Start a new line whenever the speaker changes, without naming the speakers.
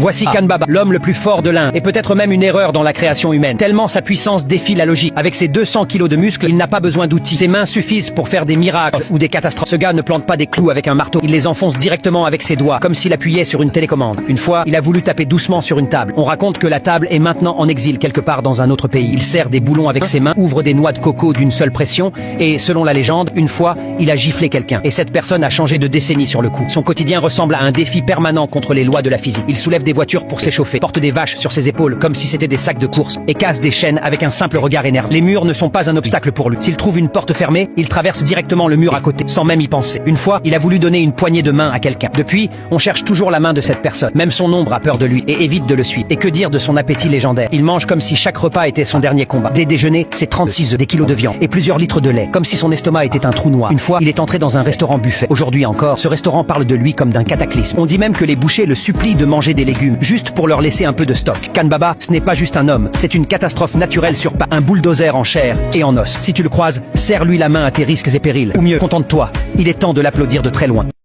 Voici Khan Baba, l'homme le plus fort de l'Inde, et peut-être même une erreur dans la création humaine. Tellement sa puissance défie la logique. Avec ses 200 kilos de muscles, il n'a pas besoin d'outils. Ses mains suffisent pour faire des miracles ou des catastrophes. Ce gars ne plante pas des clous avec un marteau. Il les enfonce directement avec ses doigts, comme s'il appuyait sur une télécommande. Une fois, il a voulu taper doucement sur une table. On raconte que la table est maintenant en exil quelque part dans un autre pays. Il serre des boulons avec ses mains, ouvre des noix de coco d'une seule pression, et selon la légende, une fois, il a giflé quelqu'un. Et cette personne a changé de décennie sur le coup. Son quotidien ressemble à un défi permanent contre les lois de la physique. Il soulève des voitures pour s'échauffer, porte des vaches sur ses épaules comme si c'était des sacs de course, et casse des chaînes avec un simple regard énervé. Les murs ne sont pas un obstacle pour lui. S'il trouve une porte fermée, il traverse directement le mur à côté, sans même y penser. Une fois, il a voulu donner une poignée de main à quelqu'un. Depuis, on cherche toujours la main de cette personne. Même son ombre a peur de lui et évite de le suivre. Et que dire de son appétit légendaire? Il mange comme si chaque repas était son dernier combat. Dès déjeuner, c'est 36 œufs, des kilos de viande et plusieurs litres de lait, comme si son estomac était un trou noir. Une fois, il est entré dans un restaurant buffet. Aujourd'hui encore, ce restaurant parle de lui comme d'un cataclysme. On dit même que les bouchers le supplient de manger des légumes, juste pour leur laisser un peu de stock. Khan Baba, ce n'est pas juste un homme, c'est une catastrophe naturelle sur pas un bulldozer en chair et en os. Si tu le croises, serre-lui la main à tes risques et périls. Ou mieux, contente-toi. Il est temps de l'applaudir de très loin.